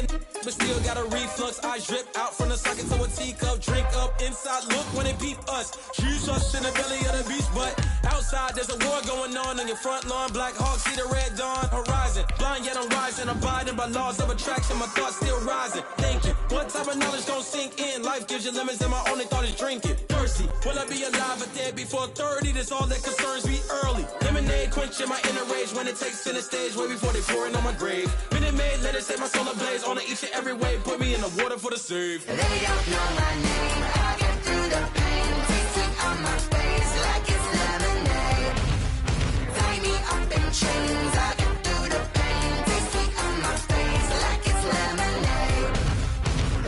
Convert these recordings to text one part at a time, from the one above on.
but still got a reflux. I drip out from the socket to a teacup. Drink up inside, look when they peep us. Choose us in the belly of the beast, but outside there's a war going on your front lawn. Black Hawk, see the red dawn horizon. Blind yet I'm rising, abiding by laws of attraction. My thoughts still rising. Thinking, what type of knowledge don't sink in? Life gives you limits and my only thought is drinking. Thirsty, will I be alive or dead before 30? That's all that concerns me early. Lemonade quenching my inner rage when it takes center stage way before they pour it on my grave. Minute Maid, let it set my soul ablaze. On each and every way, put me in the water for the save. They don't know my name, I get through the pain. Tasting on my face like it's lemonade. Tie me up in chains, I get through the pain. Tasting on my face like it's lemonade.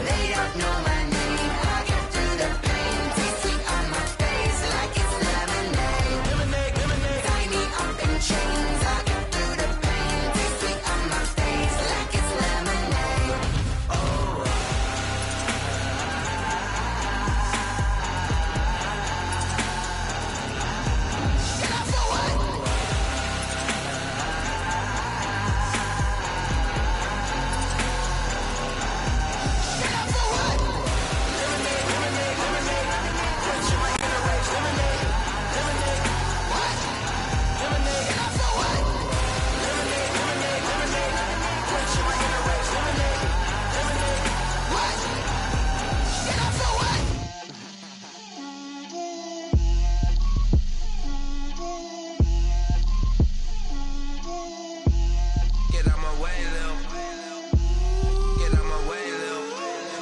They don't know my name, I get through the pain. Tasting on my face like it's lemonade. Lemonade, lemonade. Tie me up in chains, I get through the pain. Tasting on my face like it's lemonade. Get out my way, Lil. Get out my way, Lil.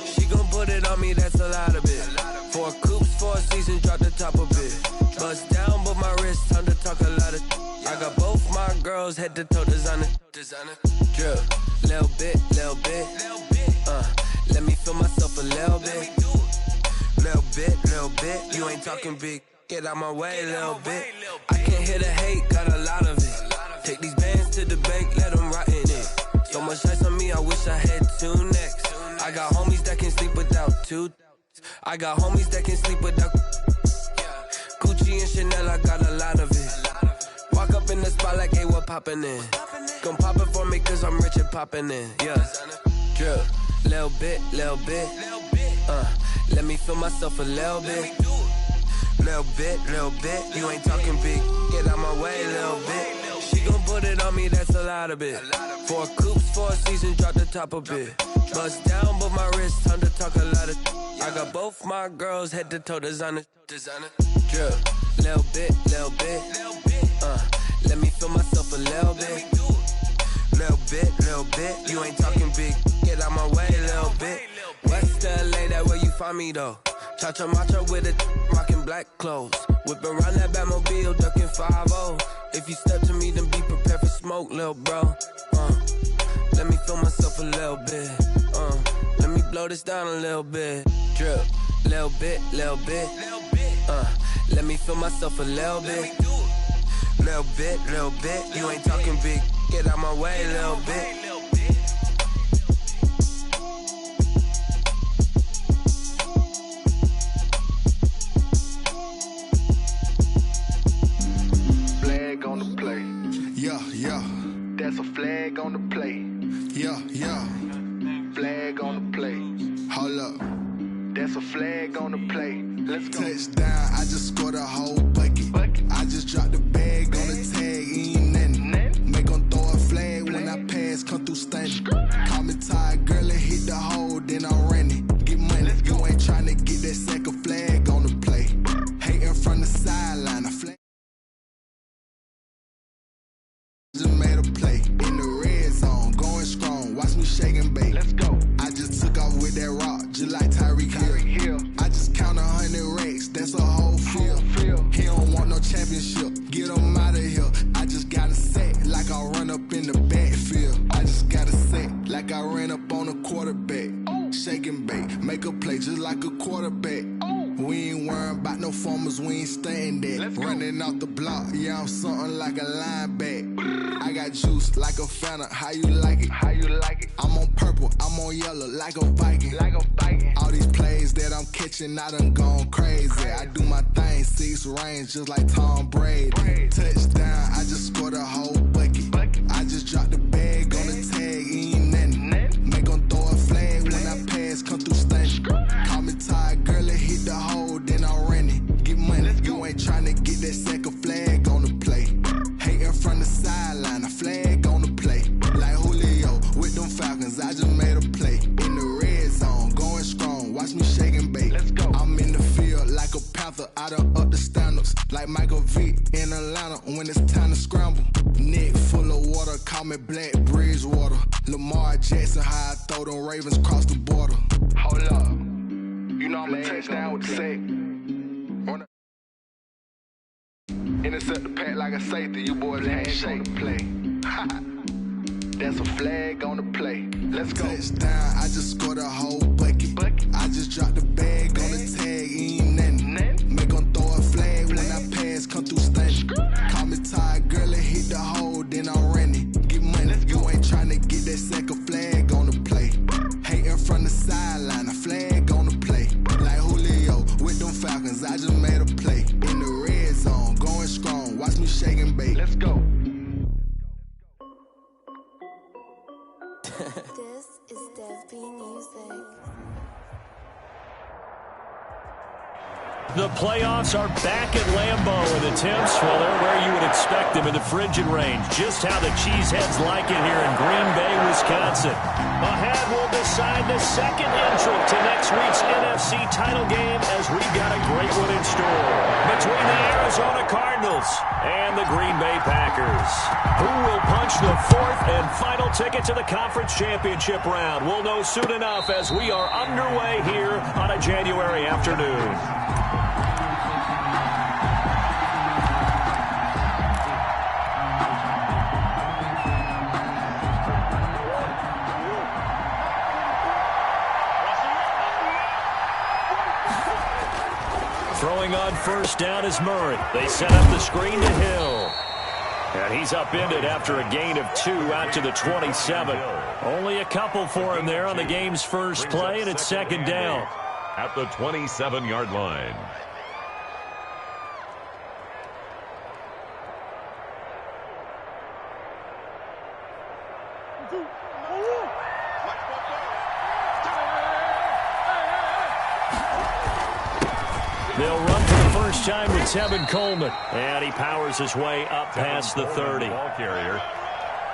She gon' put it on me, that's a lot of it. 4 coops, 4 seasons, drop the top a bit. Bust down, but my wrist, time to talk a lot of. I got both my girls, head to toe designer. Drip, little bit, little bit. Let me feel myself a little bit. Little bit. You ain't talking big. Get out my way, little bit. I can't hear the hate, got a lot of it. Take these bands to the bank, let them rot in it. So much ice on me, I wish I had 2 necks. I got homies that can sleep without 2. I got homies that can sleep without Gucci and Chanel, I got a lot of it. Walk up in the spot like, hey, what poppin' in? Gon' pop it for me cause I'm rich and poppin' in. Yeah, drip, little bit. Let me feel myself a little bit. Little bit. You ain't talking big. Get out my way, little bit. She gon' put it on me, that's a lot of it. 4 coops, 4 seasons, drop the top a bit. Bust down, but my wrist, time to talk a lot of. I got both my girls, head to toe designer. Drip, little bit. Let me feel myself a little bit. Little bit. You ain't talking big. Get out my way, little bit. West LA, that where you find me though. Cha-cha matcha with a rockin' black clothes. Whip around that Batmobile, ducking 5-0. If you step to me, then be prepared for smoke, lil' bro. Let me feel myself a little bit. Let me blow this down a little bit. Drip, little bit. Let me feel myself a little bit. Little bit. You ain't talking big. Get out my way, little bit. Flag on the play. Yeah. That's a flag on the play. Yeah. Flag on the play. Hold up. That's a flag on the play. Let's go. Touchdown, I just scored a whole bucket. I just dropped the bag on the tag, ain't nothing. Make 'em throw a flag when I pass, come through stunning. Call me tired, girl, and hit the hole, then I'm running. Get money, you ain't tryna get that second flag on the play. Hating from the sideline, a flag. Just made a play in the red zone, going strong. Watch me shake and bake. Let's go. I just took off with that rock, just like Tyreek Hill. I just count 100 racks, that's a whole field. He don't want no championship, get him out of here. I just got a set like I run up in the backfield. I just got a set like I ran up on a quarterback. Shake and bake, make a play just like a quarterback. We ain't worrying about no formers, we ain't staying there. Running off the block, yeah, I'm something like a linebacker. I got juice like a Fanta, how you like it? I'm on purple, I'm on yellow like a Viking. All these plays that I'm catching, I done gone crazy. I do my thing, 6 range just like Tom Brady. Touchdown, I just scored a whole bucket. I just dropped the bag on the tag, ain't nothing. Make 'em throw a call me Black Bridgewater. Lamar Jackson, how I throw them Ravens across the border. Hold up. You know I'm a touchdown with the sack. Intercept the pack like a safety. You boys ain't shake the play. That's a flag on the play. Let's go. Touchdown, I just scored a whole bucket. I just dropped the bag on the tag, ain't nothing. Make 'em throw a flag when I pass, come through stunning. Call me tired, girl, and hit the hole, then I'm running. Get money, you ain't tryna get that second flag on the play. Hating from the sideline, a flag on the play. Like Julio with them Falcons, I just made a play. In the red zone, going strong, watch me shake and bake. Let's go. This is Dev B Music. The playoffs are back at Lambeau, and the temps, well, they're where you would expect them in the frigid range. Just how the Cheeseheads like it here in Green Bay, Wisconsin. Ahead, we'll decide the second entrant to next week's NFC title game as we've got a great one in store between the Arizona Cardinals and the Green Bay Packers. Who will punch the fourth and final ticket to the conference championship round? We'll know soon enough as we are underway here on a January afternoon. Throwing on first down is Murray. They set up the screen to Hill. And he's upended after a gain of 2 out to the 27. Only a couple for him there on the game's first play, and it's second down. At the 27-yard line. They'll run for the first time with Tevin Coleman. And he powers his way up past the 30. Ball carrier.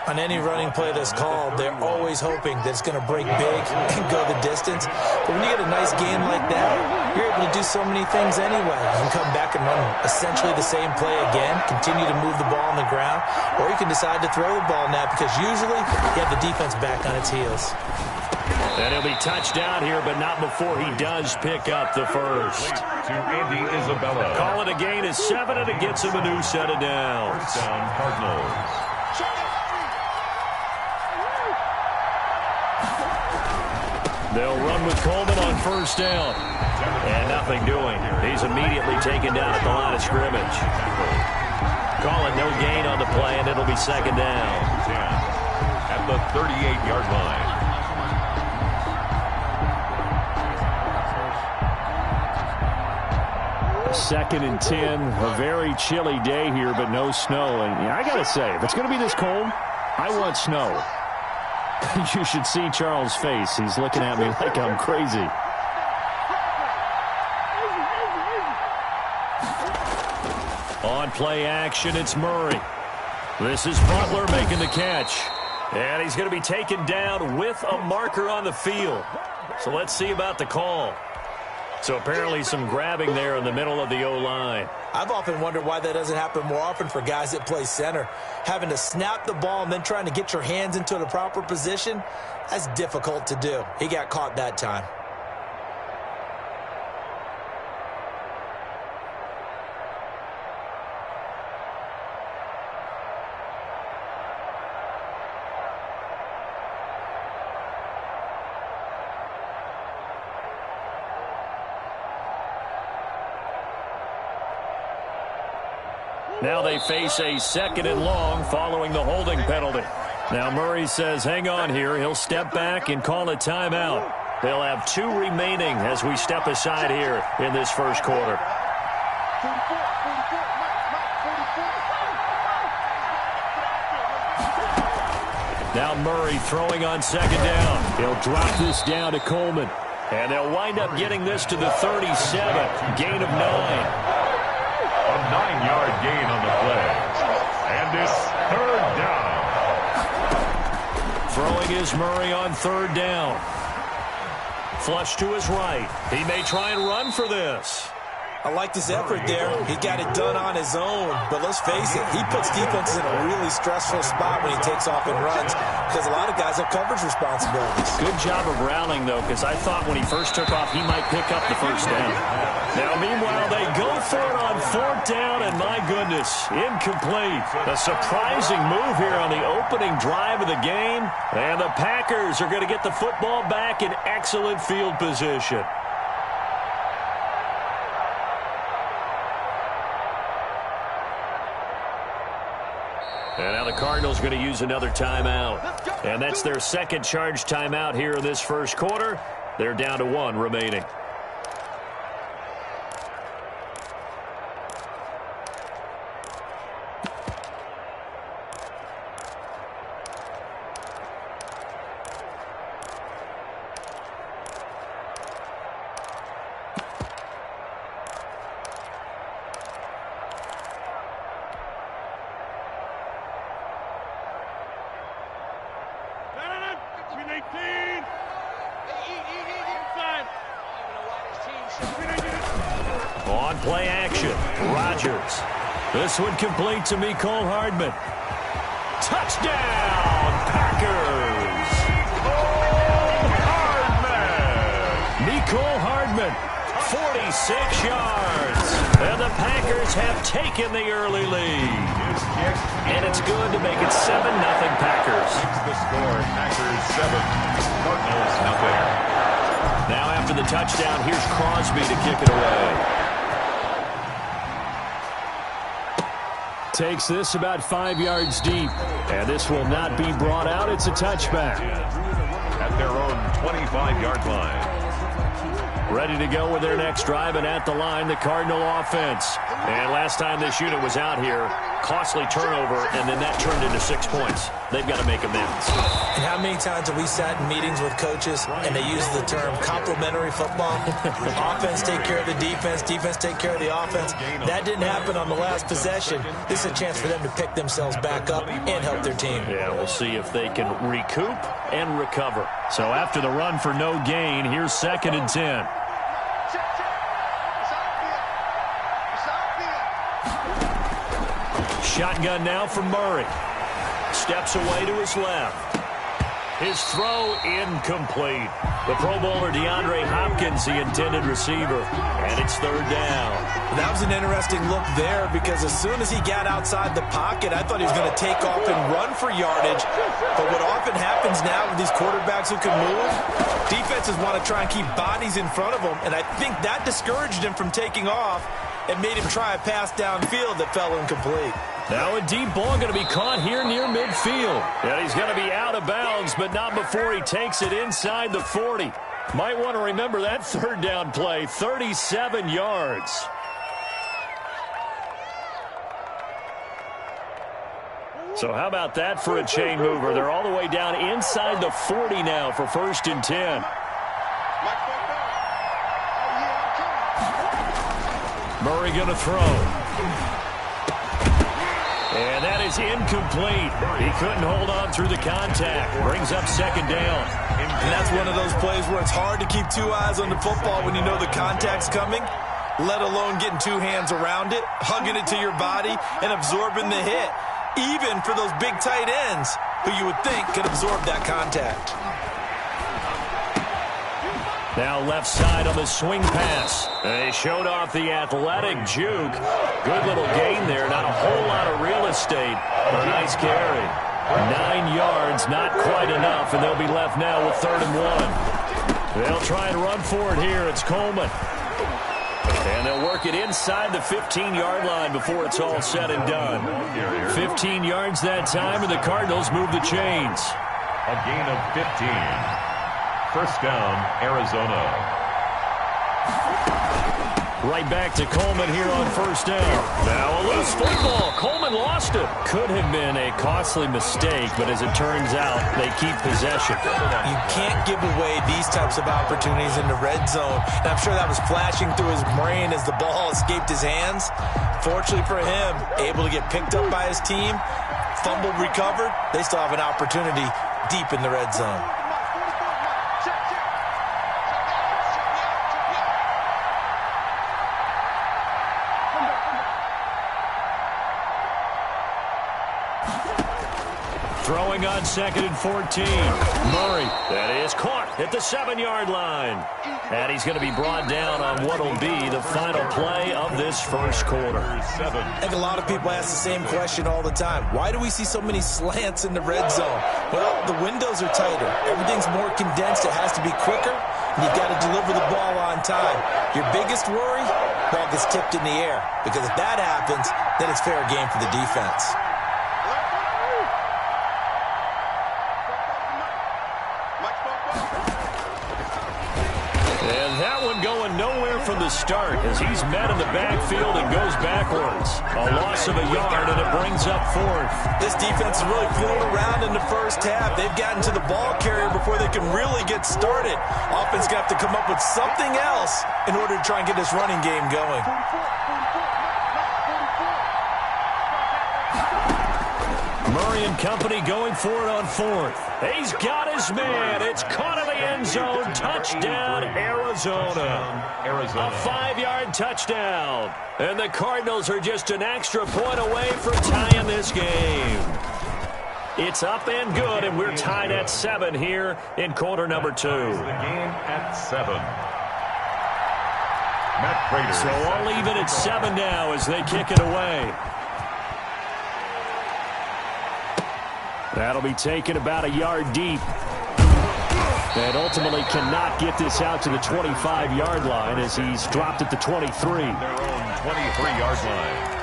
On any running play that's called, they're always hoping that it's going to break big and go the distance. But when you get a nice game like that, you're able to do so many things anyway. You can come back and run essentially the same play again, continue to move the ball on the ground, or you can decide to throw the ball now because usually you have the defense back on its heels. And he'll be touched down here, but not before he does pick up the first. To Andy Isabella. Call it a gain of 7, and it gets him a new set of downs. First down, Cardinals. They'll run with Coleman on first down. And nothing doing. He's immediately taken down at the line of scrimmage. Call it no gain on the play, and it'll be second down. At the 38-yard line. Second and 10, a very chilly day here, but no snow. And I got to say, if it's going to be this cold, I want snow. You should see Charles' face. He's looking at me like I'm crazy. On play action, it's Murray. This is Butler making the catch. And he's going to be taken down with a marker on the field. So let's see about the call. So apparently some grabbing there in the middle of the O-line. I've often wondered why that doesn't happen more often for guys that play center. Having to snap the ball and then trying to get your hands into the proper position, that's difficult to do. He got caught that time. Now they face a second and long following the holding penalty. Now Murray says, hang on here. He'll step back and call a timeout. They'll have 2 remaining as we step aside here in this first quarter. Now Murray throwing on second down. He'll drop this down to Coleman. And they'll wind up getting this to the 37. Gain of 9. A 9-yard gain on the play. And it's third down. Throwing is Murray on third down. Flush to his right. He may try and run for this. I liked his effort there. He got it done on his own. But let's face it, he puts defenses in a really stressful spot when he takes off and runs because a lot of guys have coverage responsibilities. Good job of rallying, though, because I thought when he first took off, he might pick up the first down. Now, meanwhile, they go for it on 4th down, and my goodness, incomplete. A surprising move here on the opening drive of the game, and the Packers are going to get the football back in excellent field position. And now the Cardinals are going to use another timeout. And that's their second charge timeout here in this first quarter. They're down to 1 remaining. On play action, Rodgers. This one complete to Mecole Hardman. Touchdown, Packers! Mecole Hardman, 46 yards. And the Packers have taken the early lead. And it's good to make it 7-0 Packers. The score, Packers 7, Cardinals nothing. Now after the touchdown, here's Crosby to kick it away. Takes this about 5 yards deep. And this will not be brought out. It's a touchback. At their own 25-yard line. Ready to go with their next drive, and at the line, the Cardinal offense. And last time this unit was out here, costly turnover, and then that turned into 6 points. They've got to make amends. And how many times have we sat in meetings with coaches and they use the term complementary football? Offense take care of the defense, defense take care of the offense. That didn't happen on the last possession. This is a chance for them to pick themselves back up and help their team. Yeah, we'll see if they can recoup and recover. So after the run for no gain, here's 2nd and 10. Shotgun now from Murray. Steps away to his left. His throw incomplete. The Pro Bowler DeAndre Hopkins, the intended receiver. And it's 3rd down. That was an interesting look there because as soon as he got outside the pocket, I thought he was going to take off and run for yardage. But what often happens now with these quarterbacks who can move, defenses want to try and keep bodies in front of them. And I think that discouraged him from taking off and made him try a pass downfield that fell incomplete. Now a deep ball going to be caught here near midfield. And he's going to be out of bounds, but not before he takes it inside the 40. Might want to remember that 3rd down play, 37 yards. So how about that for a chain mover? They're all the way down inside the 40 now for 1st and 10. Murray going to throw. And that is incomplete. He couldn't hold on through the contact. Brings up 2nd down. And that's one of those plays where it's hard to keep 2 eyes on the football when you know the contact's coming, let alone getting 2 hands around it, hugging it to your body, and absorbing the hit, even for those big tight ends who you would think could absorb that contact. Now left side on the swing pass. They showed off the athletic juke. Good little gain there. Not a whole lot of real estate. A nice carry. 9 yards, not quite enough, and they'll be left now with 3rd and 1. They'll try and run for it here. It's Coleman. And they'll work it inside the 15-yard line before it's all said and done. 15 yards that time, and the Cardinals move the chains. A gain of 15. 1st down, Arizona. Right back to Coleman here on 1st down. Now a loose football. Coleman lost it. Could have been a costly mistake, but as it turns out, they keep possession. You can't give away these types of opportunities in the red zone. And I'm sure that was flashing through his brain as the ball escaped his hands. Fortunately for him, able to get picked up by his team, fumbled, recovered. They still have an opportunity deep in the red zone. Throwing on 2nd and 14. Murray, that is caught at the 7-yard line. And he's going to be brought down on what will be the final play of this first quarter. I think a lot of people ask the same question all the time. Why do we see so many slants in the red zone? Well, the windows are tighter. Everything's more condensed. It has to be quicker, and you've got to deliver the ball on time. Your biggest worry? Ball gets tipped in the air. Because if that happens, then it's fair game for the defense. And that one going nowhere from the start as he's met in the backfield and goes backwards. A loss of a yard, and it brings up 4th. This defense is really fooling around in the first half. They've gotten to the ball carrier before they can really get started. Offense got to come up with something else in order to try and get this running game going. Murray and company going for it on 4th. He's got his man. It's caught in the end zone. Touchdown, Arizona. A 5-yard touchdown. And the Cardinals are just an extra point away from tying this game. It's up and good, and we're tied at 7 here in quarter number 2. The game at 7. Matt Prater. So all even at 7 now as they kick it away. That'll be taken about a yard deep. And ultimately cannot get this out to the 25-yard line as he's dropped at the 23. Their own 23-yard line.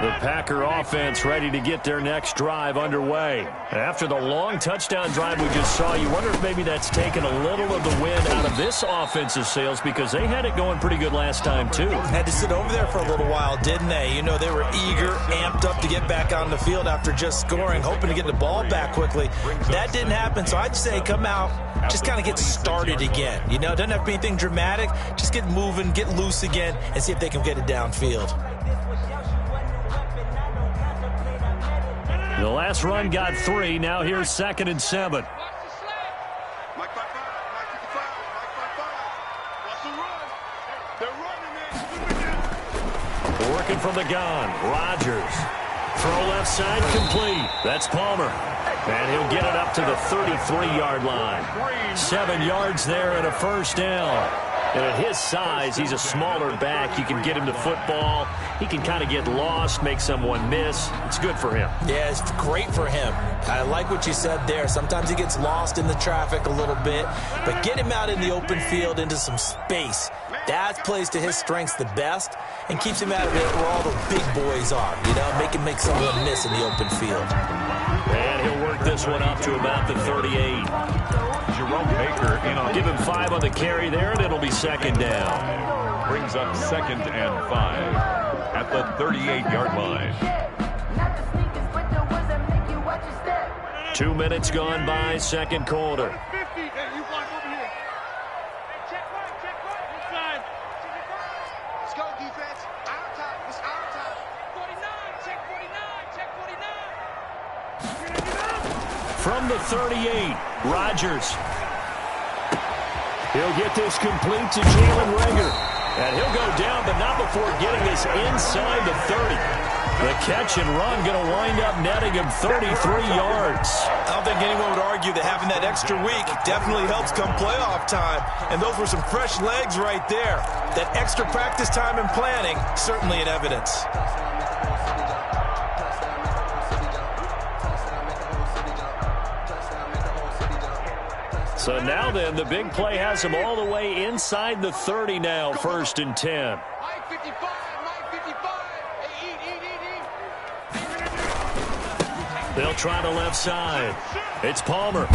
The Packer offense ready to get their next drive underway. After the long touchdown drive we just saw, you wonder if maybe that's taken a little of the wind out of this offensive sails because they had it going pretty good last time too. Had to sit over there for a little while, didn't they? You know, they were eager, amped up to get back on the field after just scoring, hoping to get the ball back quickly. That didn't happen, so I'd say come out, just kind of get started again. You know, it doesn't have to be anything dramatic. Just get moving, get loose again, and see if they can get it downfield. The last run got 3. Now here's 2nd and 7. Working from the gun. Rodgers. Throw left side complete. That's Palmer. And he'll get it up to the 33-yard line. 7 yards there and a first down. And at his size, he's a smaller back. You can get him the football. He can kind of get lost, make someone miss. It's good for him. Yeah, it's great for him. I like what you said there. Sometimes he gets lost in the traffic a little bit. But get him out in the open field into some space. That plays to his strengths the best and keeps him out of it where all the big boys are. You know, make him make someone miss in the open field. And he'll work this one up to about the 38. Jerome Baker in on. Give him 5 on the carry there, and it'll be 2nd down. Brings up 2nd and 5 at the 38-yard line. 2 minutes gone by, second quarter. From the 38, Rodgers. He'll get this complete to Jalen Reagor. And he'll go down, but not before getting this inside the 30. The catch and run going to wind up netting him 33 yards. I don't think anyone would argue that having that extra week definitely helps come playoff time. And those were some fresh legs right there. That extra practice time and planning, certainly in evidence. So now then, the big play has him all the way inside the 30 now, 1st and 10. They'll try the left side. It's Palmer.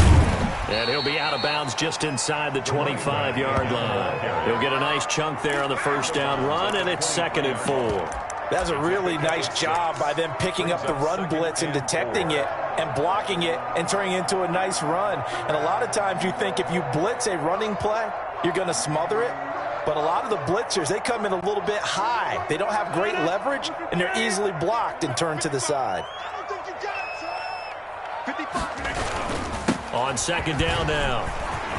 And he'll be out of bounds just inside the 25-yard line. He'll get a nice chunk there on the first down run, and it's 2nd and 4. That's a really nice job by them picking up the run blitz and detecting it and blocking it and turning it into a nice run. And a lot of times you think if you blitz a running play, you're going to smother it. But a lot of the blitzers, they come in a little bit high. They don't have great leverage, and they're easily blocked and turned to the side. On second down now,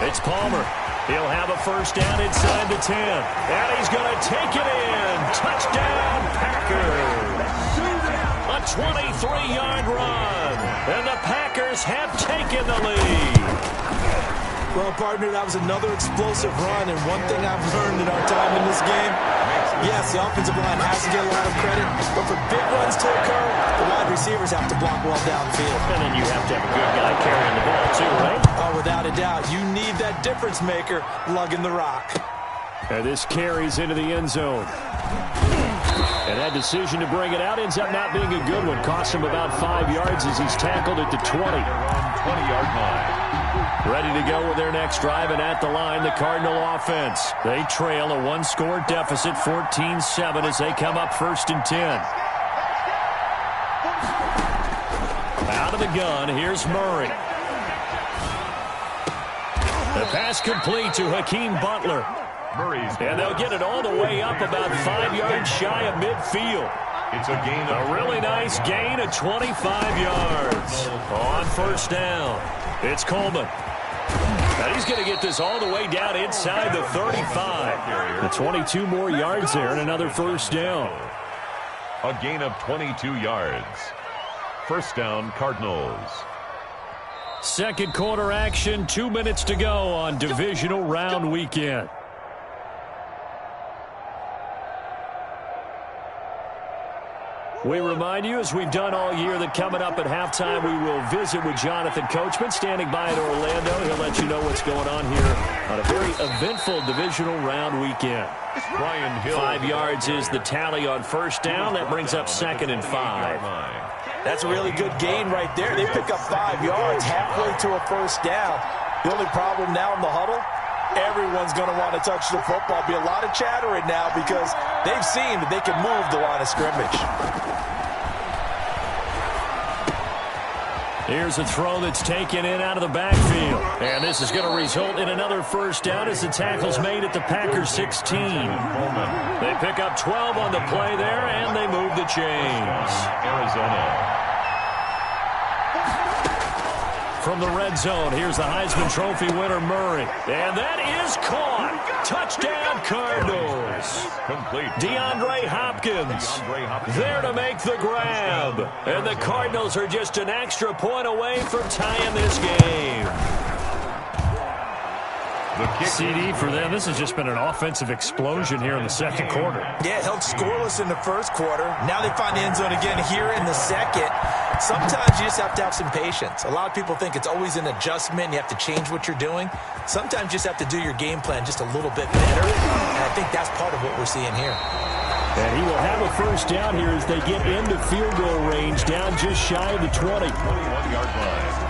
it's Palmer. He'll have a first down inside the 10. And he's going to take it in. Touchdown, Packers. A 23-yard run. And the Packers have taken the lead. Well, partner, that was another explosive run, and one thing I've learned in our time in this game, yes, the offensive line has to get a lot of credit, but for big runs to occur, the wide receivers have to block well downfield. And then you have to have a good guy carrying the ball too, right? Oh, without a doubt. You need that difference maker lugging the rock. And this carries into the end zone. And that decision to bring it out ends up not being a good one. Cost him about 5 yards as he's tackled at the 20. 20-yard line. Ready to go with their next drive, and at the line, the Cardinal offense. They trail a one-score deficit, 14-7, as they come up 1st and 10. Out of the gun, here's Murray. The pass complete to Hakeem Butler. And they'll get it all the way up about 5 yards shy of midfield. It's a gain of a really nice gain of 25 yards. On first down, it's Coleman. And he's going to get this all the way down inside the 35. The 22 more yards there and another first down. A gain of 22 yards. First down, Cardinals. Second quarter action, 2 minutes to go on divisional round weekend. We remind you, as we've done all year, that coming up at halftime, we will visit with Jonathan Coachman, standing by in Orlando. He'll let you know what's going on here on a very eventful divisional round weekend. Brian Hill. 5 yards is the tally on first down. That brings up 2nd and 5. That's a really good gain right there. They pick up 5 yards halfway to a first down. The only problem now in the huddle, everyone's going to want to touch the football. Be a lot of chattering now because they've seen that they can move the line of scrimmage. Here's a throw that's taken in out of the backfield. And this is going to result in another first down as the tackle's made at the Packers 16. They pick up 12 on the play there, and they move the chains. Arizona. From the red zone, here's the Heisman Trophy winner, Murray. And that is caught. Touchdown, Cardinals. Complete. DeAndre Hopkins there to make the grab. And the Cardinals are just an extra point away from tying this game. CD for them. This has just been an offensive explosion here in the second quarter. Yeah, held scoreless in the first quarter. Now they find the end zone again here in the second. Sometimes you just have to have some patience. A lot of people think it's always an adjustment. You have to change what you're doing. Sometimes you just have to do your game plan just a little bit better. And I think that's part of what we're seeing here. And he will have a first down here as they get into field goal range, down just shy of the 20. 21-yard line.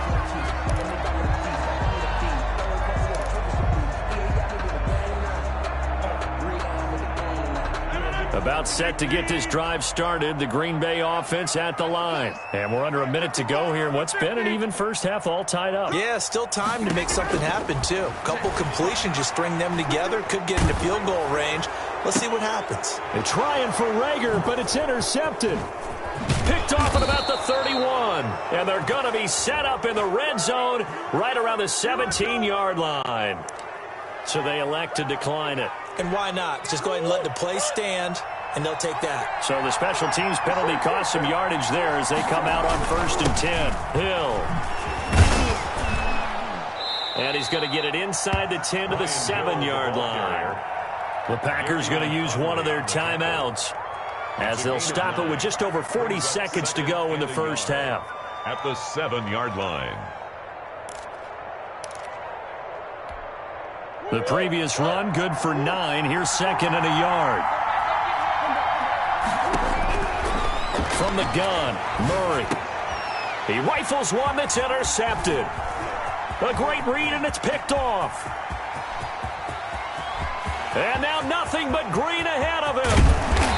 About set to get this drive started, the Green Bay offense at the line. And we're under a minute to go here in what's been an even first half, all tied up. Yeah, still time to make something happen, too. A couple completions, just string them together, could get into field goal range. Let's see what happens. They're trying for Rager, but it's intercepted. Picked off at about the 31. And they're going to be set up in the red zone right around the 17-yard line. So they elect to decline it. And why not? Just go ahead and let the play stand, and they'll take that. So the special teams penalty cost some yardage there as they come out on 1st and 10. Hill. And he's going to get it inside the 10 to the 7-yard line. The Packers going to use one of their timeouts as they'll stop it with just over 40 seconds to go in the first half. At the 7-yard line. The previous run, good for 9. Here's 2nd and a yard. From the gun, Murray. He rifles one that's intercepted. A great read, and it's picked off. And now nothing but green ahead of him.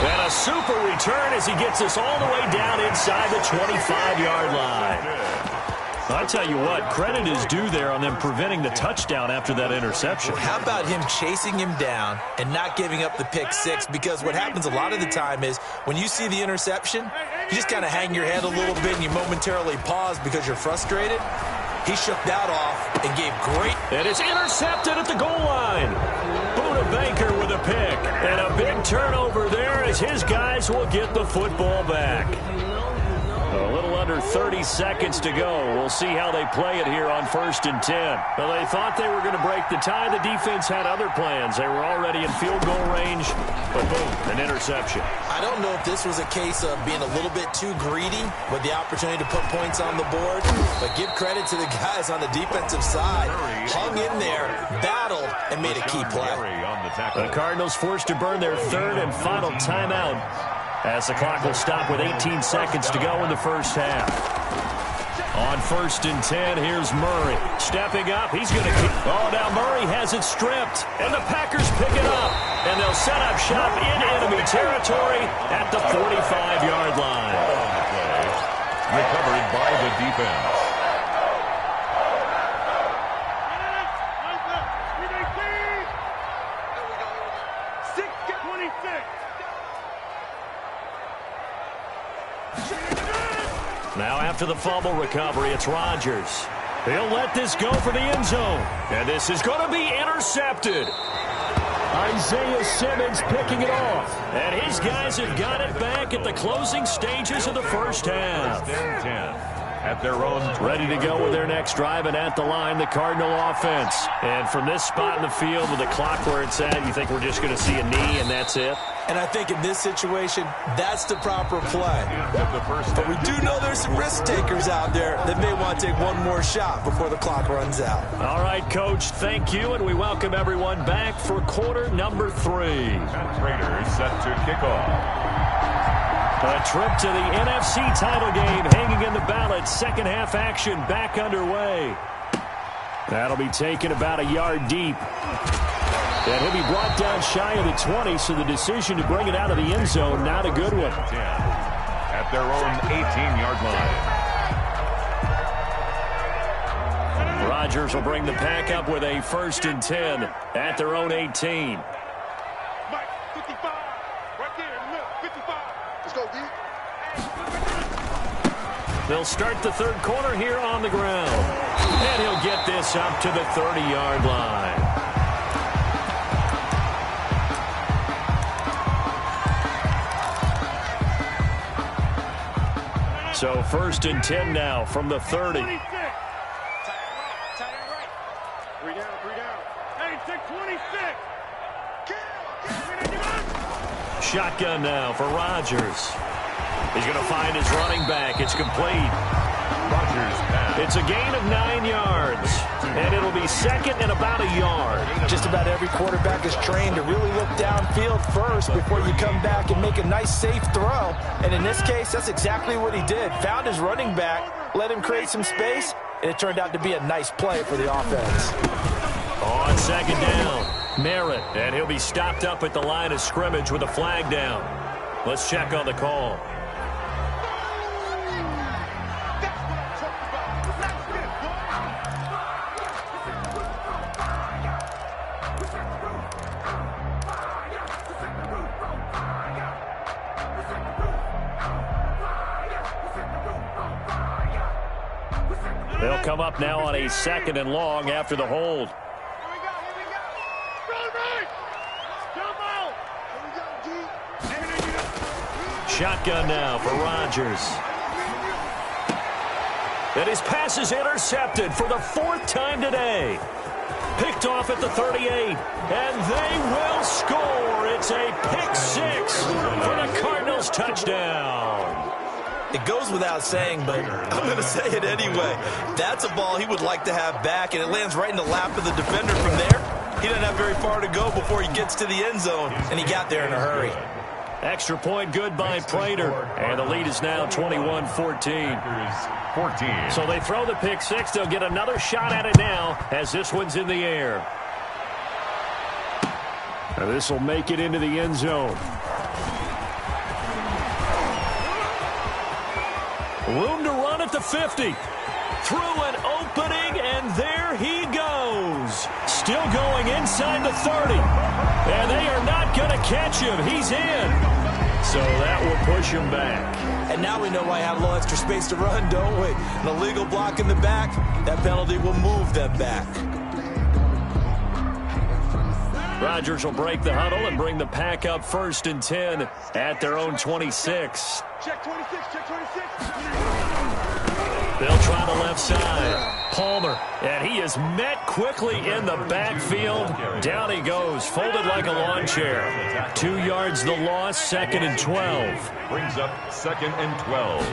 And a super return as he gets us all the way down inside the 25-yard line. I tell you what, credit is due there on them preventing the touchdown after that interception. How about him chasing him down and not giving up the pick six? Because what happens a lot of the time is when you see the interception, you just kind of hang your head a little bit and you momentarily pause because you're frustrated. He shook that off and gave great. It is intercepted at the goal line. Buda Baker with a pick. And a big turnover there as his guys will get the football back. A little under 30 seconds to go. We'll see how they play it here on 1st and 10. Well, they thought they were going to break the tie. The defense had other plans. They were already in field goal range, but boom, an interception. I don't know if this was a case of being a little bit too greedy with the opportunity to put points on the board, but give credit to the guys on the defensive side. Hung in there, battled, and made a key play. The Cardinals forced to burn their 3rd and final timeout, as the clock will stop with 18 seconds to go in the first half. On 1st and 10, here's Murray. Stepping up, he's going to keep. Oh, now Murray has it stripped, and the Packers pick it up. And they'll set up shop in enemy territory at the 45-yard line. Recovered by the defense. Now after the fumble recovery, it's Rodgers. He'll let this go for the end zone. And this is going to be intercepted. Isaiah Simmons picking it off. And his guys have got it back at the closing stages of the first half. 10-10. At their own. Ready to go with their next drive, and at the line, the Cardinal offense. And from this spot in the field with the clock where it's at, you think we're just going to see a knee and that's it? And I think in this situation, that's the proper play. But we do know there's some risk takers out there that may want to take one more shot before the clock runs out. All right, Coach, thank you, and we welcome everyone back for quarter number 3. Raiders set to kick off. A trip to the NFC title game hanging in the balance. Second half action back underway. That'll be taken about a yard deep. And he'll be brought down shy of the 20, so the decision to bring it out of the end zone, not a good one. 10 at their own 18-yard line. Rodgers will bring the pack up with a 1st and 10 at their own 18. They'll start the 3rd quarter here on the ground. And he'll get this up to the 30-yard line. So 1st and 10 now from the 30. Tight end right. 3 down. Hey, 26. Shotgun now for Rodgers. He's going to find his running back. It's complete. Rodgers pass. It's a gain of 9 yards. And it'll be 2nd and about a yard. Just about every quarterback is trained to really look downfield first before you come back and make a nice, safe throw. And in this case, that's exactly what he did. Found his running back, let him create some space, and it turned out to be a nice play for the offense. On 2nd down, Merritt. And he'll be stopped up at the line of scrimmage with a flag down. Let's check on the call. They'll come up now on a 2nd and long after the hold. Shotgun now for Rodgers. And his pass is intercepted for the 4th time today. Picked off at the 38. And they will score. It's a pick 6 for the Cardinals touchdown. It goes without saying, but I'm going to say it anyway. That's a ball he would like to have back, and it lands right in the lap of the defender from there. He doesn't have very far to go before he gets to the end zone, and he got there in a hurry. Extra point good by Prater, and the lead is now 21-14. So they throw the pick 6. They'll get another shot at it now as this one's in the air. Now this will make it into the end zone. Room to run at the 50. Through an opening, and there he goes. Still going inside the 30. And they are not going to catch him. He's in. So that will push him back. And now we know why I have a little extra space to run, don't we? An illegal block in the back, that penalty will move them back. Rodgers will break the huddle and bring the Pack up 1st and 10 at their own 26. Check 26, check 26. They'll try the left side. Palmer, and he is met quickly in the backfield. Down he goes, folded like a lawn chair. 2 yards the loss, 2nd and 12. Brings up 2nd and 12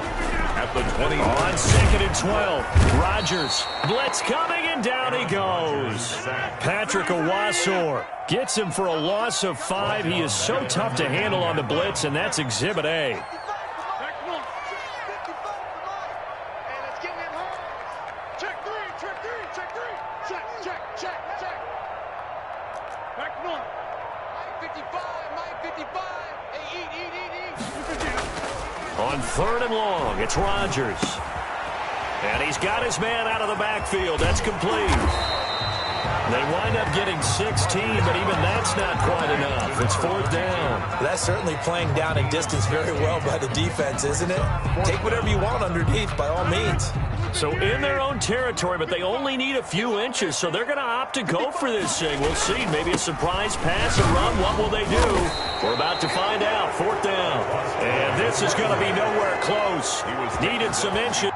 at the 20. On 2nd and 12, Rodgers, blitz coming, and down he goes. Patrick Owasor gets him for a loss of 5. He is so tough to handle on the blitz, and that's Exhibit A. On 3rd and long, it's Rodgers. And he's got his man out of the backfield. That's complete. They wind up getting 16, but even that's not quite enough. It's 4th down. That's certainly playing down in distance very well by the defense, isn't it? Take whatever you want underneath, by all means. So in their own territory, but they only need a few inches, so they're going to opt to go for this thing. We'll see. Maybe a surprise pass or run. What will they do? We're about to find out. 4th down. And this is going to be nowhere close. Needed some inches.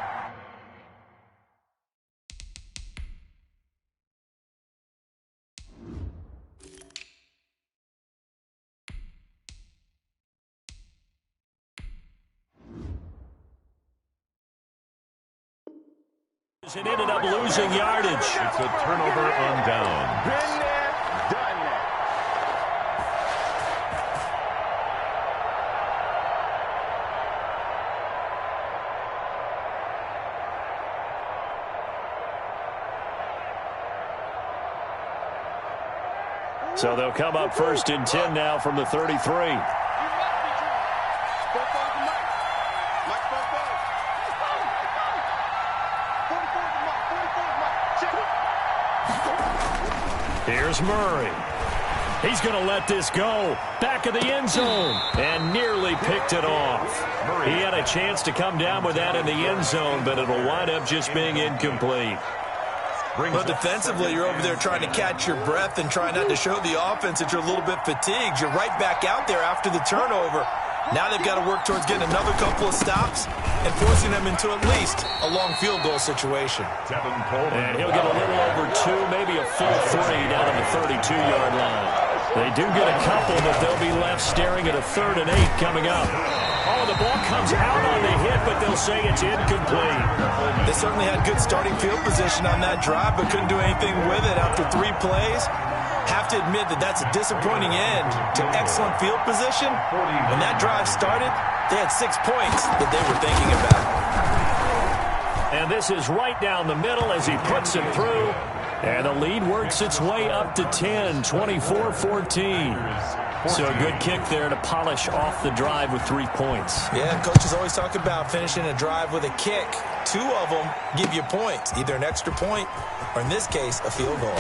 And ended up losing yardage. It's a turnover on down. Been there, done that. So they'll come up 1st and 10 now from the 33. Here's Murray. He's going to let this go. Back of the end zone. And nearly picked it off. He had a chance to come down with that in the end zone, but it'll wind up just being incomplete. But defensively, you're over there trying to catch your breath and trying not to show the offense that you're a little bit fatigued. You're right back out there after the turnover. Now they've got to work towards getting another couple of stops and forcing them into at least a long field goal situation. And he'll get a little over 2, maybe a full 3 down at the 32-yard line. They do get a couple, but they'll be left staring at a 3rd and 8 coming up. Oh, the ball comes out on the hit, but they'll say it's incomplete. They certainly had good starting field position on that drive, but couldn't do anything with it after 3 plays. Have to admit that that's a disappointing end to excellent field position. When that drive started, they had 6 points that they were thinking about. And this is right down the middle as he puts it through. And the lead works its way up to 10, 24-14. So a good kick there to polish off the drive with 3 points. Yeah, coaches always talk about finishing a drive with a kick. 2 of them give you points, either an extra point or, in this case, a field goal.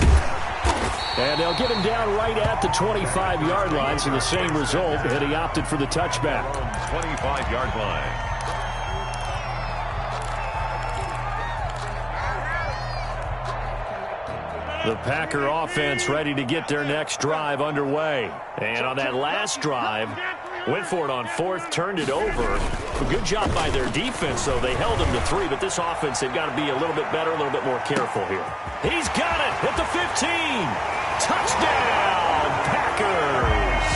And they'll get him down right at the 25-yard line, so the same result, and he opted for the touchback. 25-yard line. The Packer offense ready to get their next drive underway. And on that last drive, went for it on 4th, turned it over. A good job by their defense, though. They held them to 3, but this offense, they've got to be a little bit better, a little bit more careful here. He's got it at the 15. Touchdown, Packers.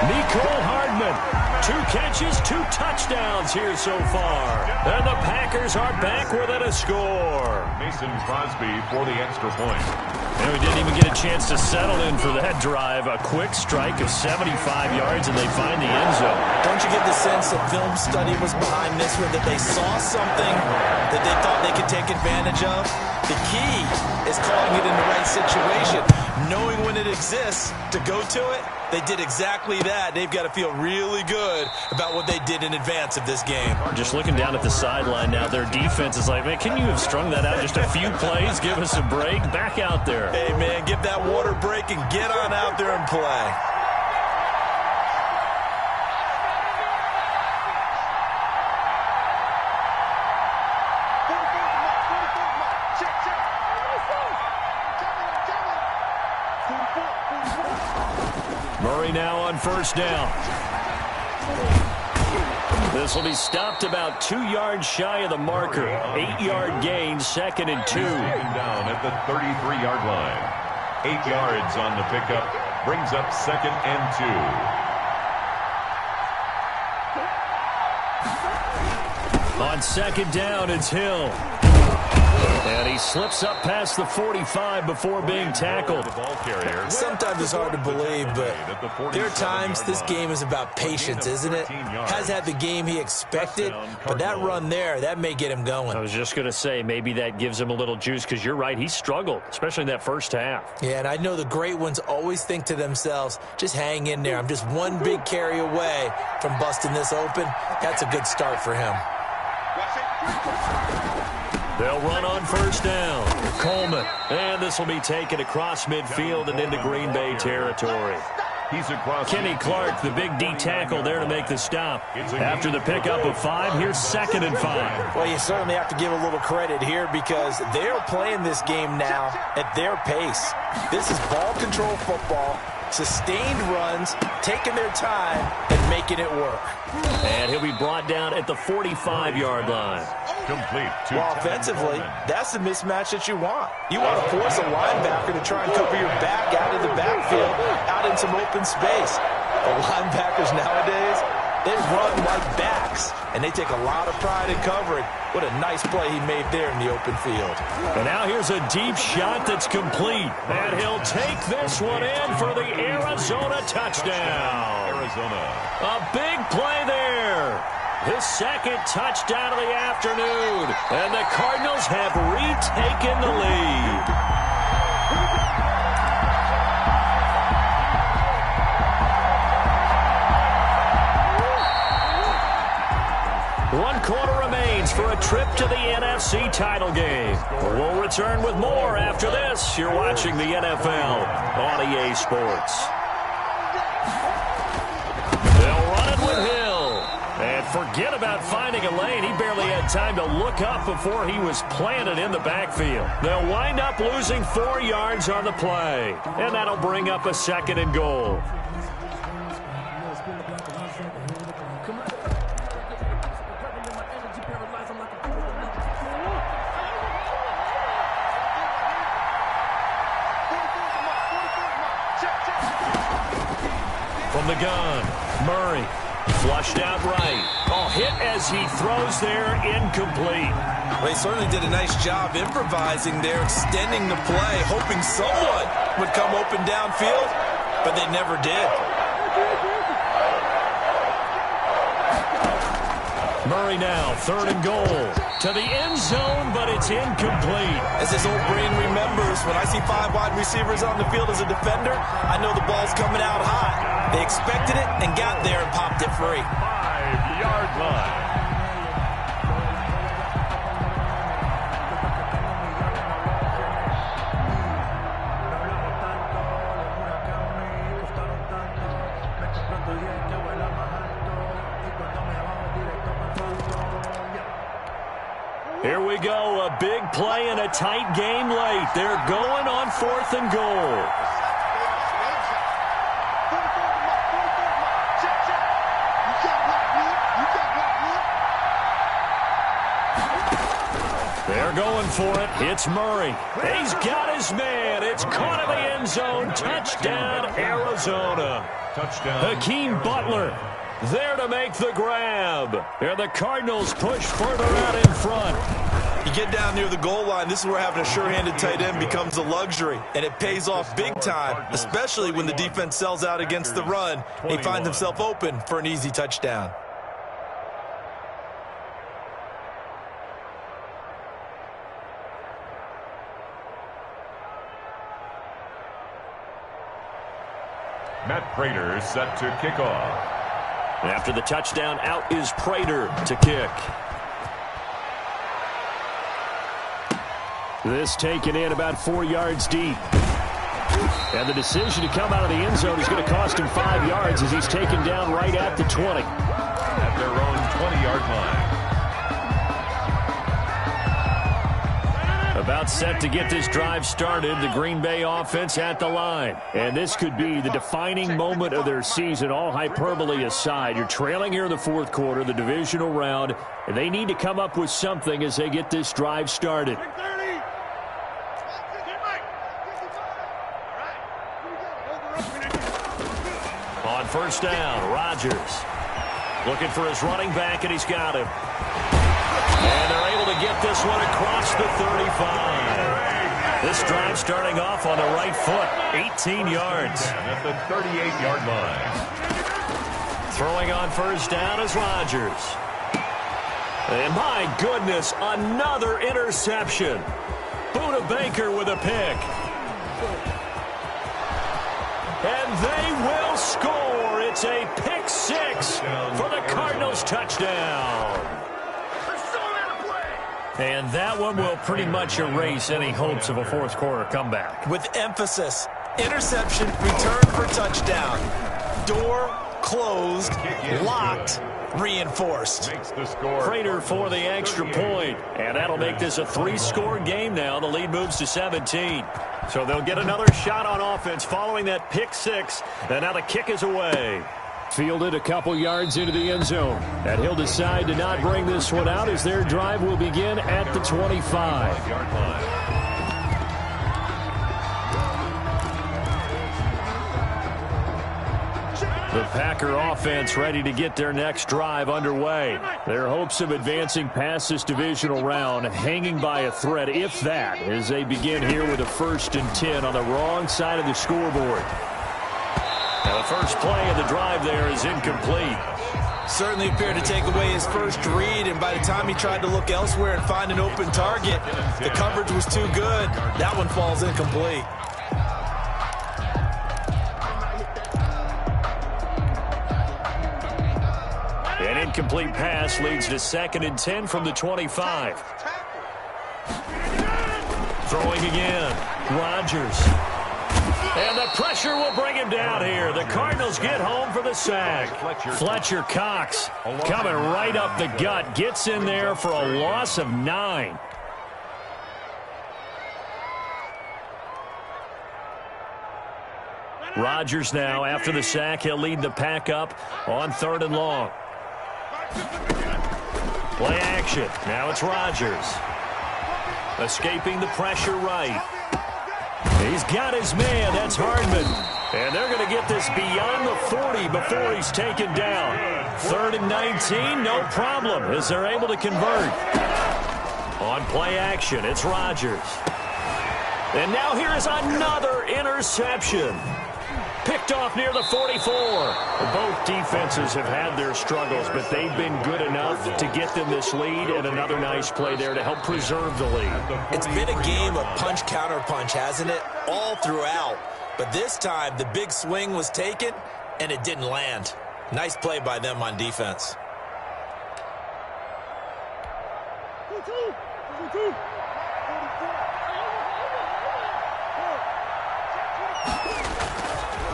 Nicole Hardman, 2 catches, 2 touchdowns here so far. And the Packers are back within a score. Mason Crosby for the extra point. And we didn't even get a chance to settle in for that drive. A quick strike of 75 yards, and they find the end zone. Don't you get the sense that film study was behind this one, that they saw something that they thought they could take advantage of? The key is calling it in the right situation, knowing when it exists to go to it. They did exactly that. They've got to feel really good about what they did in advance of this game. Just looking down at the sideline now, their defense is like, man, can you have strung that out just a few plays? Give us a break. Back out there. Hey, man, give that water break and get on out there and play. Murray now on first down. This will be stopped about 2 yards shy of the marker. 8-yard gain, 2nd and 2. Down at the 33-yard line. 8 yards on the pickup. Brings up 2nd and 2. On 2nd down, it's Hill. And he slips up past the 45 before being tackled. Sometimes it's hard to believe, but there are times this game is about patience, isn't it? Has had the game he expected, but that run there, that may get him going. I was just going to say, maybe that gives him a little juice, because you're right, he struggled, especially in that first half. Yeah, and I know the great ones always think to themselves, just hang in there. I'm just one big carry away from busting this open. That's a good start for him. They'll run on first down. Coleman. And this will be taken across midfield and into Green Bay territory. He's across. Kenny Clark, the big D tackle there to make the stop. After the pickup of 5, here's 2nd and 5. Well, you certainly have to give a little credit here because they're playing this game now at their pace. This is ball control football, sustained runs, taking their time, and making it work. And he'll be brought down at the 45-yard line. Complete. Well, offensively, that's the mismatch that you want. You want to force a linebacker to try and cover your back out of the backfield, out in some open space. The linebackers nowadays, they run like backs, and they take a lot of pride in covering. What a nice play he made there in the open field. And now here's a deep shot that's complete. And he'll take this one in for the Arizona touchdown. Arizona. A big play there. His 2nd touchdown of the afternoon. And the Cardinals have retaken the lead. One quarter remains for a trip to the NFC title game. We'll return with more after this. You're watching the NFL on EA Sports. They'll run it with Hill. And forget about finding a lane. He barely had time to look up before he was planted in the backfield. They'll wind up losing 4 yards on the play. And that'll bring up a 2nd and goal. From the gun, Murray. Flushed out right. Oh, hit as he throws there, incomplete. Well, he certainly did a nice job improvising there, extending the play, hoping someone would come open downfield, but they never did. Murray now, 3rd and goal. To the end zone, but it's incomplete. As his old brain remembers, when I see 5 wide receivers on the field as a defender, I know the ball's coming out high. They expected it and got there and popped it free. 5-yard line. Here we go, a big play in a tight game late. They're going on 4th and goal. They're going for it. It's Murray. He's got his man. It's caught in the end zone. Touchdown, Arizona. Touchdown. Hakeem Butler there to make the grab. And the Cardinals push further out in front. You get down near the goal line, this is where having a sure-handed tight end becomes a luxury, and it pays off big time, especially when the defense sells out against the run. He finds himself open for an easy touchdown. Matt Prater set to kick off. After the touchdown, out is Prater to kick. This taken in about 4 yards deep. And the decision to come out of the end zone is going to cost him 5 yards as he's taken down right at the 20. At their own 20-yard line. About set to get this drive started, the Green Bay offense at the line. And this could be the defining moment of their season, all hyperbole aside. You're trailing here in the fourth quarter, the divisional round, and they need to come up with something as they get this drive started. On first down, Rodgers looking for his running back, and he's got him. And they're able to get this one across the 35. This drive starting off on the right foot, 18 yards. At the 38-yard line. Throwing on first down is Rodgers. And my goodness, another interception. Buda Baker with a pick. And they will score. It's a pick six for the Cardinals touchdown. And that one will pretty much erase any hopes of a fourth quarter comeback. With emphasis, interception, return for touchdown. Door closed, locked, reinforced. Prater for the extra point. And that'll make this a 3-score game now. The lead moves to 17. So they'll get another shot on offense following that pick six. And now the kick is away. Fielded a couple yards into the end zone. And he'll decide to not bring this one out as their drive will begin at the 25-yard line. The Packer offense ready to get their next drive underway. Their hopes of advancing past this divisional round hanging by a thread, if that, as they begin here with a 1st and 10 on the wrong side of the scoreboard. Now the first play of the drive there is incomplete. Certainly appeared to take away his first read, and by the time he tried to look elsewhere and find an open target, the coverage was too good. That one falls incomplete. An incomplete pass leads to 2nd and 10 from the 25. Throwing again. Rodgers. And the pressure will bring him down here. The Cardinals get home for the sack. Fletcher Cox coming right up the gut. Gets in there for a loss of 9. Rodgers now, after the sack, he'll lead the pack up on 3rd and long. Play action. Now it's Rodgers. Escaping the pressure right. He's got his man. That's Hardman. And they're going to get this beyond the 40 before he's taken down. 3rd and 19, no problem, as they're able to convert. On play action, it's Rodgers. And now here is another interception. Picked off near the 44. Both defenses have had their struggles, but they've been good enough to get them this lead, and another nice play there to help preserve the lead. It's been a game of punch-counter-punch, hasn't it? All throughout. But this time, the big swing was taken, and it didn't land. Nice play by them on defense.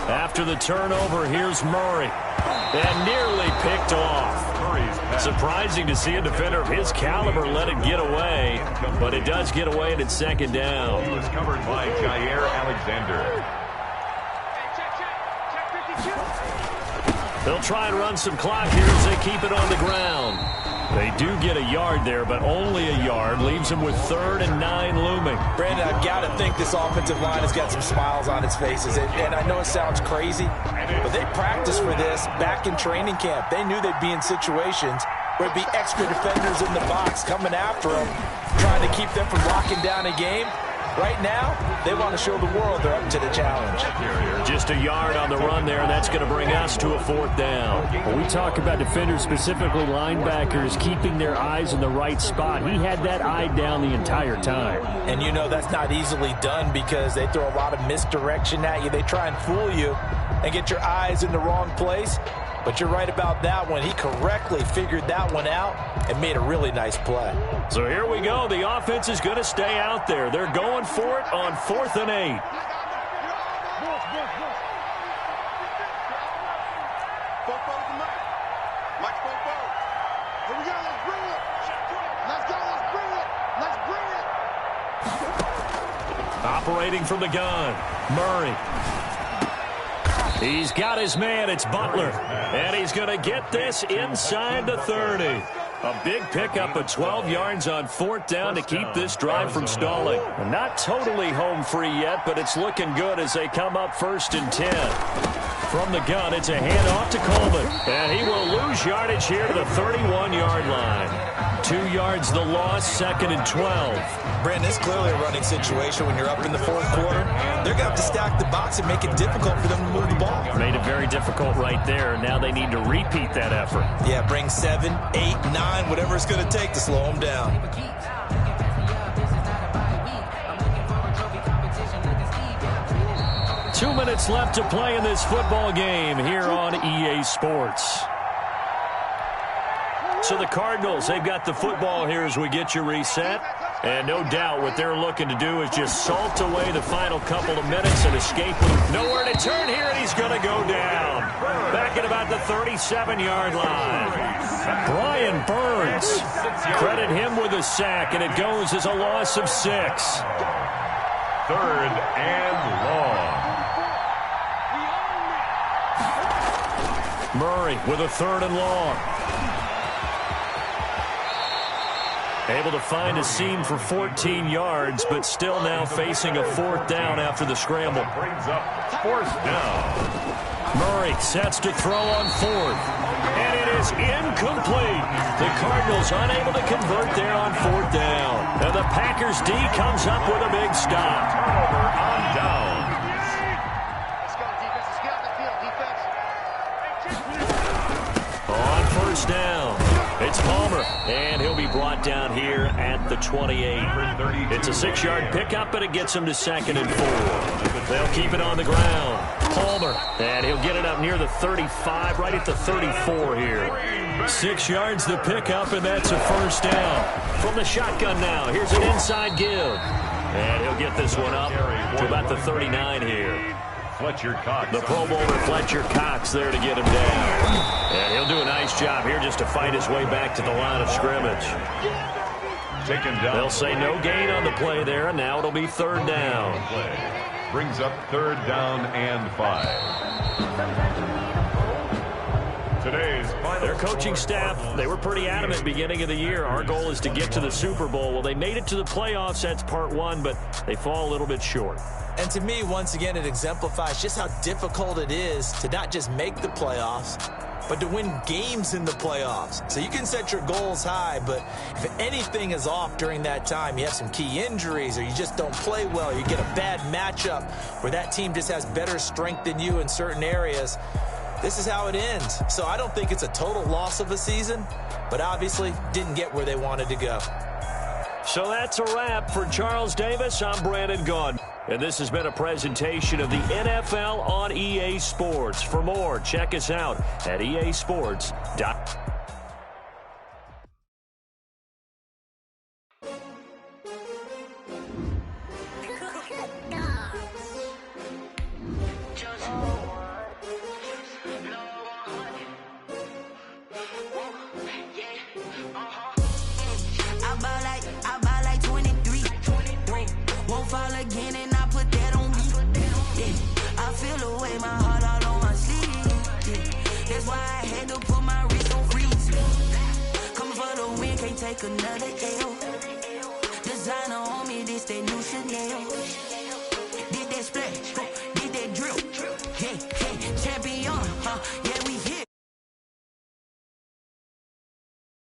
After the turnover, here's Murray. And nearly picked off. Surprising to see a defender of his caliber let it get away, but it does get away and it's 2nd down. He was covered by Jair Alexander. They'll try and run some clock here as they keep it on the ground. They do get a yard there, but only a yard. Leaves them with 3rd and 9 looming. Brandon, I've got to think this offensive line has got some smiles on its faces. And I know it sounds crazy, but they practiced for this back in training camp. They knew they'd be in situations where it'd be extra defenders in the box coming after them, trying to keep them from locking down a game. Right now, they want to show the world they're up to the challenge. Just a yard on the run there, and that's going to bring us to a 4th down. When we talk about defenders, specifically linebackers, keeping their eyes in the right spot, he had that eye down the entire time. And you know that's not easily done because they throw a lot of misdirection at you. They try and fool you and get your eyes in the wrong place. But you're right about that one. He correctly figured that one out and made a really nice play. So here we go. The offense is going to stay out there. They're going for it on 4th and 8. Here we go. Let's bring it. Let's go. Let's bring it. Let's bring it. Operating from the gun, Murray. He's got his man. It's Butler. And he's going to get this inside the 30. A big pickup of 12 yards on 4th down to keep this drive from stalling. Not totally home free yet, but it's looking good as they come up 1st and 10. From the gun, it's a handoff to Coleman. And he will lose yardage here to the 31-yard line. 2 yards the loss, 2nd and 12. Brandon, it's clearly a running situation when you're up in the 4th quarter. They're going to have to stack the box and make it difficult for them to move the ball. Made it very difficult right there. Now they need to repeat that effort. Yeah, bring 7, 8, 9, whatever it's going to take to slow them down. 2 minutes left to play in this football game here on EA Sports. So the Cardinals, they've got the football here as we get you reset. And no doubt what they're looking to do is just salt away the final couple of minutes and escape with nowhere to turn here, and he's going to go down. Back at about the 37-yard line. Brian Burns. Credit him with a sack, and it goes as a loss of 6. 3rd and long. Murray with a 3rd and long. Able to find a seam for 14 yards, but still now facing a 4th down after the scramble. Brings up 4th down. Murray sets to throw on 4th. And it is incomplete. The Cardinals unable to convert there on 4th down. And the Packers D comes up with a big stop. Turnover on down. Let's go, defense. Let's get off the field, defense. On 1st down, it's Palmer, and he'll be brought down here at the 28. It's a 6-yard pickup, but it gets him to 2nd and 4. They'll keep it on the ground. Palmer, and he'll get it up near the 35, right at the 34 here. 6 yards the pickup, and that's a 1st down. From the shotgun now, here's an inside give. And he'll get this one up to about the 39 here. Fletcher Cox. The Pro Bowler Fletcher Cox there to get him down. And he'll do a nice job here just to fight his way back to the line of scrimmage. Taken down. They'll say no gain on the play there, and now it'll be 3rd down. Brings up 3rd down and 5. Today's final. Their coaching staff, they were pretty adamant beginning of the year. Our goal is to get to the Super Bowl. Well, they made it to the playoffs. That's part 1, but they fall a little bit short. And to me, once again, it exemplifies just how difficult it is to not just make the playoffs, but to win games in the playoffs. So you can set your goals high, but if anything is off during that time, you have some key injuries or you just don't play well, you get a bad matchup where that team just has better strength than you in certain areas, this is how it ends. So I don't think it's a total loss of a season, but obviously didn't get where they wanted to go. So that's a wrap for Charles Davis. I'm Brandon Gaudin. And this has been a presentation of the NFL on EA Sports. For more, check us out at easports.com. Take another L. Designer on me, this that new Chanel. Did that splash.